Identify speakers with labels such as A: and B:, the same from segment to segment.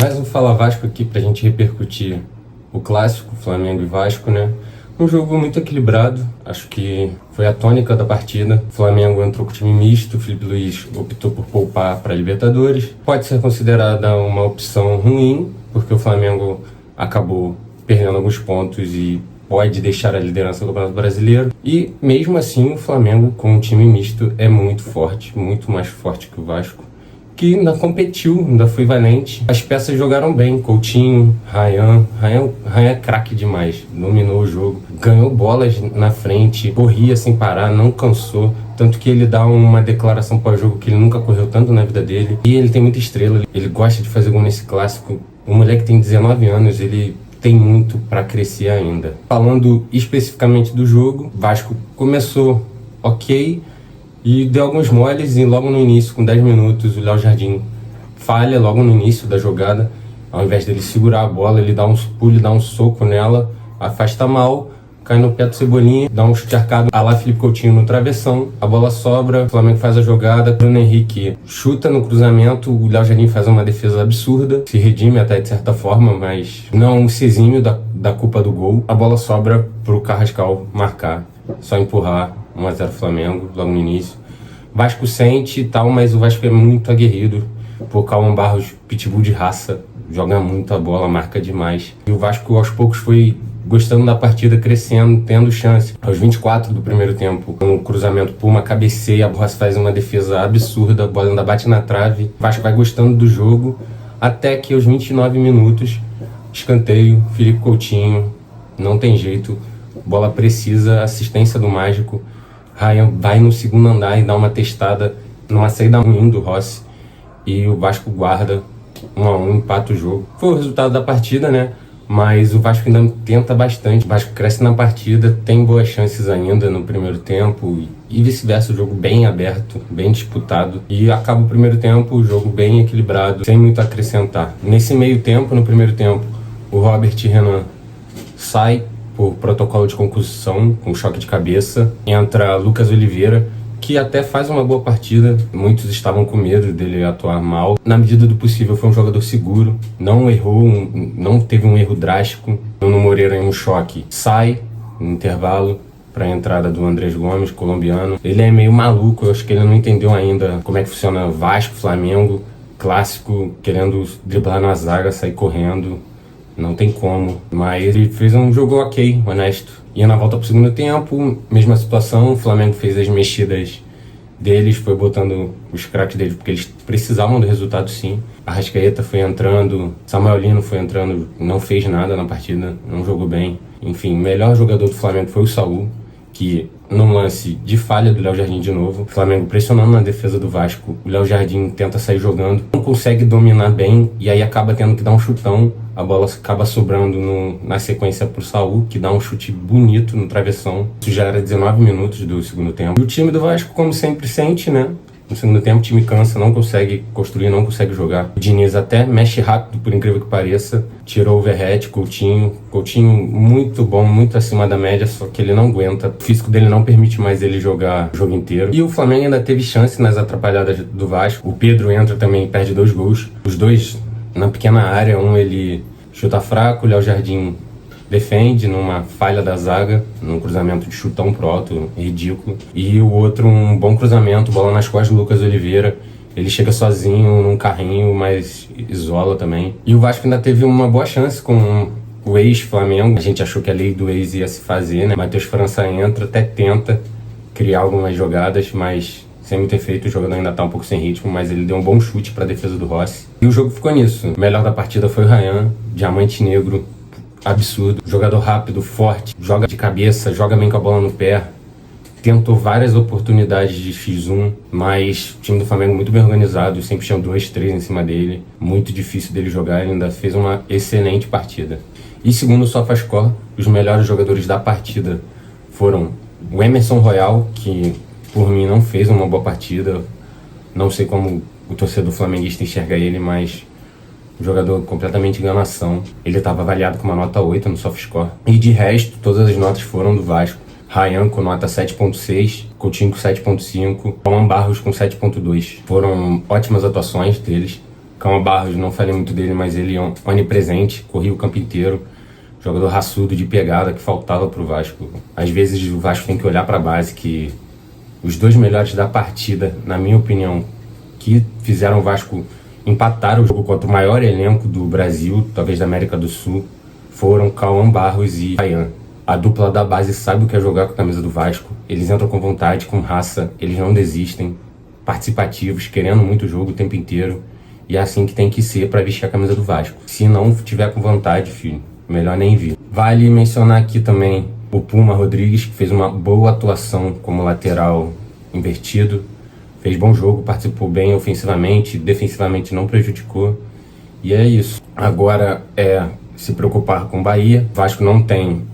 A: Mais um Fala Vasco aqui pra gente repercutir o clássico, Flamengo e Vasco, né? Um jogo muito equilibrado, acho que foi a tônica da partida. O Flamengo entrou com time misto, o Felipe Luiz optou por poupar para a Libertadores. Pode ser considerada uma opção ruim, porque o Flamengo acabou perdendo alguns pontos e pode deixar a liderança do Campeonato Brasileiro. E mesmo assim, o Flamengo com um time misto é muito forte, muito mais forte que o Vasco, que ainda competiu, ainda foi valente. As peças jogaram bem, Coutinho, Rayan é craque demais, dominou o jogo, ganhou bolas na frente, corria sem parar, não cansou, tanto que ele dá uma declaração pós-jogo que ele nunca correu tanto na vida dele, e ele tem muita estrela, ele gosta de fazer gol nesse clássico. O moleque tem 19 anos, ele tem muito para crescer ainda. Falando especificamente do jogo, Vasco começou ok, e deu alguns moles e logo no início, com 10 minutos, o Léo Jardim falha logo no início da jogada. Ao invés dele segurar a bola, ele dá um pulo, dá um soco nela, afasta mal, cai no pé do Cebolinha, dá um chute arcado a lá Felipe Coutinho no travessão, a bola sobra, o Flamengo faz a jogada, Bruno Henrique chuta no cruzamento, o Léo Jardim faz uma defesa absurda, se redime até de certa forma, mas não se exime da culpa do gol. A bola sobra pro Carrascal marcar, só empurrar. 1-0 Flamengo, logo no início. Vasco sente e tal, mas o Vasco é muito aguerrido. Pô, Cauã Barros, pitbull de raça, joga muito a bola, marca demais. E o Vasco aos poucos foi gostando da partida, crescendo, tendo chance. Aos 24 do primeiro tempo, um cruzamento por uma cabeceia, a Borras faz uma defesa absurda, a bola ainda bate na trave. O Vasco vai gostando do jogo, até que aos 29 minutos, escanteio, Felipe Coutinho, não tem jeito, bola precisa, assistência do Mágico. Rayan vai no segundo andar e dá uma testada numa saída ruim do Rossi. E o Vasco guarda 1-1, empata o jogo. Foi o resultado da partida, né? Mas o Vasco ainda tenta bastante. O Vasco cresce na partida, tem boas chances ainda no primeiro tempo. E vice-versa, o jogo bem aberto, bem disputado. E acaba o primeiro tempo, o jogo bem equilibrado, sem muito a acrescentar. Nesse meio tempo, no primeiro tempo, o Robert Renan sai por protocolo de concussão, com choque de cabeça. Entra Lucas Oliveira, que até faz uma boa partida. Muitos estavam com medo dele atuar mal. Na medida do possível, foi um jogador seguro. Não errou, não teve um erro drástico. Nuno Moreira, em um choque, sai no intervalo para a entrada do Andrés Gomes, colombiano. Ele é meio maluco, eu acho que ele não entendeu ainda como é que funciona Vasco, Flamengo, clássico, querendo driblar na zaga, sair correndo. Não tem como, mas ele fez um jogo ok, honesto. Ia na volta pro segundo tempo, mesma situação, o Flamengo fez as mexidas deles, foi botando os craques deles, porque eles precisavam do resultado sim. Arrascaeta foi entrando, Samuel Lino foi entrando, não fez nada na partida, não jogou bem. Enfim, o melhor jogador do Flamengo foi o Saul, que num lance de falha do Léo Jardim de novo, o Flamengo pressionando na defesa do Vasco, o Léo Jardim tenta sair jogando, não consegue dominar bem e aí acaba tendo que dar um chutão, a bola acaba sobrando na sequência pro Saul, que dá um chute bonito no travessão. Isso já era 19 minutos do segundo tempo. E o time do Vasco, como sempre, sente, né? No segundo tempo o time cansa, não consegue construir, não consegue jogar. O Diniz até mexe rápido, por incrível que pareça. Tirou o Verratti, Coutinho muito bom, muito acima da média, só que ele não aguenta. O físico dele não permite mais ele jogar o jogo inteiro. E o Flamengo ainda teve chance nas atrapalhadas do Vasco. O Pedro entra também e perde 2 gols. Os dois na pequena área, um ele chuta fraco, o Léo Jardim defende numa falha da zaga, num cruzamento de chutão pro alto, ridículo. E o outro, um bom cruzamento, bola nas costas do Lucas Oliveira. Ele chega sozinho num carrinho, mas isola também. E o Vasco ainda teve uma boa chance com o ex-Flamengo. A gente achou que a lei do ex ia se fazer, né? Matheus França entra, até tenta criar algumas jogadas, mas sem muito efeito. O jogador ainda tá um pouco sem ritmo, mas ele deu um bom chute pra defesa do Rossi. E o jogo ficou nisso. O melhor da partida foi o Rayan, diamante negro, absurdo, jogador rápido, forte, joga de cabeça, joga bem com a bola no pé, tentou várias oportunidades de X1, mas o time do Flamengo muito bem organizado, sempre tinha 2, 3 em cima dele, muito difícil dele jogar, ele ainda fez uma excelente partida. E segundo o SofaScore, os melhores jogadores da partida foram o Emerson Royal, que por mim não fez uma boa partida, não sei como o torcedor flamenguista enxerga ele, mas um jogador completamente enganação. Ele estava avaliado com uma nota 8 no SofaScore. E de resto, todas as notas foram do Vasco. Rayan com nota 7.6, Coutinho com 7.5, Cauã Barros com 7.2. Foram ótimas atuações deles. Calma Barros, não falei muito dele, mas ele é onipresente, corria o campo inteiro. Jogador raçudo, de pegada, que faltava pro Vasco. Às vezes o Vasco tem que olhar pra base, que os dois melhores da partida, na minha opinião, que fizeram o Vasco empatar o jogo contra o maior elenco do Brasil, talvez da América do Sul, foram Cauã Barros e Ryan. A dupla da base sabe o que é jogar com a camisa do Vasco. Eles entram com vontade, com raça, eles não desistem, participativos, querendo muito o jogo o tempo inteiro. E é assim que tem que ser para vestir a camisa do Vasco. Se não tiver com vontade, filho, melhor nem vir. Vale mencionar aqui também o Puma Rodrigues, que fez uma boa atuação como lateral invertido. Fez bom jogo, participou bem ofensivamente, defensivamente não prejudicou. E é isso. Agora é se preocupar com o Bahia. O Vasco não tem...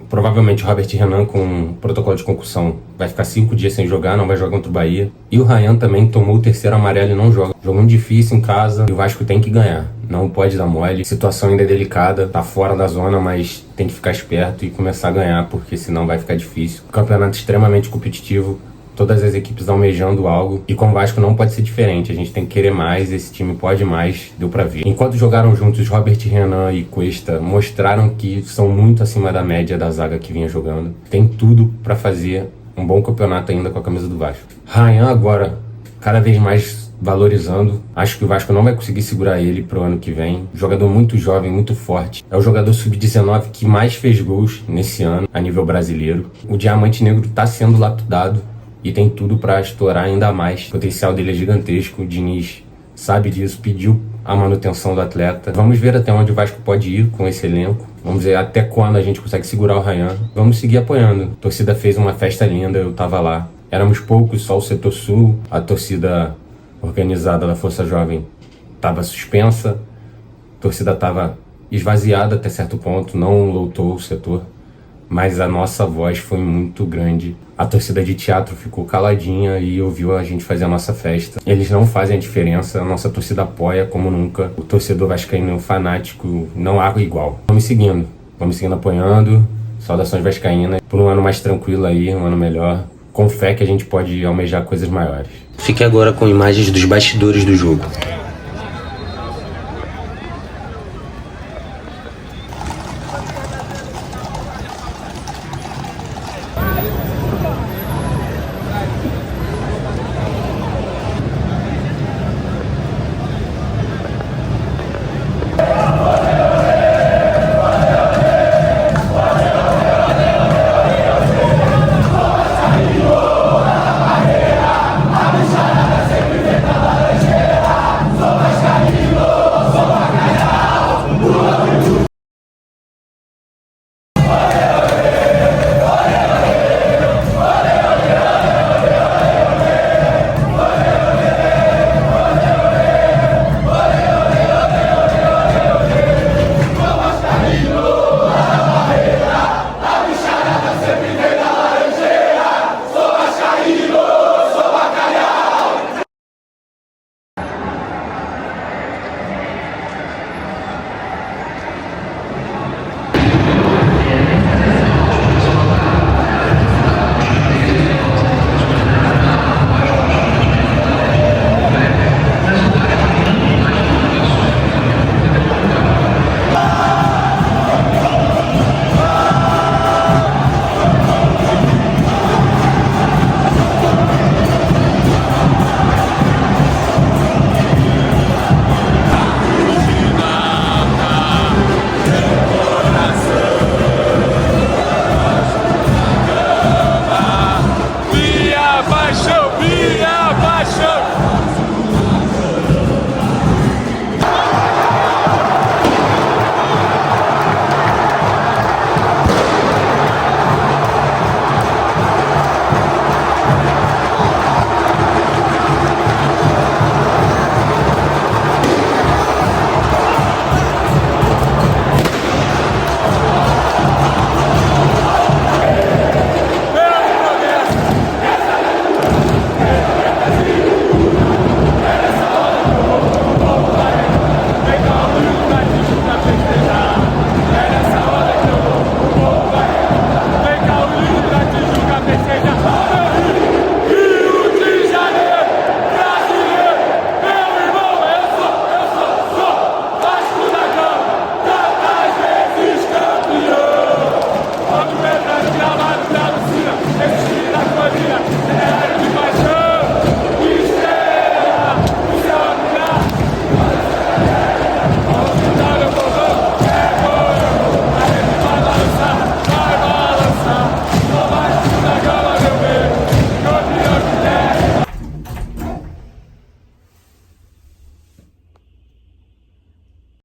A: Provavelmente o Robert Renan, com protocolo de concussão, vai ficar 5 dias sem jogar, não vai jogar contra o Bahia. E o Ryan também tomou o terceiro amarelo e não joga. Jogo muito difícil em casa e o Vasco tem que ganhar. Não pode dar mole. A situação ainda é delicada, tá fora da zona, mas tem que ficar esperto e começar a ganhar, porque senão vai ficar difícil. Campeonato extremamente competitivo. Todas as equipes almejando algo. E com o Vasco não pode ser diferente. A gente tem que querer mais, esse time pode mais, deu pra ver. Enquanto jogaram juntos, Robert Renan e Cuesta mostraram que são muito acima da média da zaga que vinha jogando. Tem tudo pra fazer um bom campeonato ainda com a camisa do Vasco. Ryan agora, cada vez mais valorizando. Acho que o Vasco não vai conseguir segurar ele pro ano que vem. Jogador muito jovem, muito forte. É o jogador sub-19 que mais fez gols nesse ano, a nível brasileiro. O Diamante Negro tá sendo lapidado e tem tudo para estourar ainda mais. O potencial dele é gigantesco, o Diniz sabe disso, pediu a manutenção do atleta. Vamos ver até onde o Vasco pode ir com esse elenco. Vamos ver até quando a gente consegue segurar o Ryan. Vamos seguir apoiando. A torcida fez uma festa linda, eu tava lá. Éramos poucos, só o setor sul. A torcida organizada da Força Jovem estava suspensa. A torcida estava esvaziada até certo ponto, não lotou o setor. Mas a nossa voz foi muito grande. A torcida de teatro ficou caladinha e ouviu a gente fazer a nossa festa. Eles não fazem a diferença, a nossa torcida apoia como nunca. O torcedor vascaíno fanático não há igual. Vamos seguindo apoiando. Saudações vascaínas. Por um ano mais tranquilo aí, um ano melhor. Com fé que a gente pode almejar coisas maiores.
B: Fique agora com imagens dos bastidores do jogo.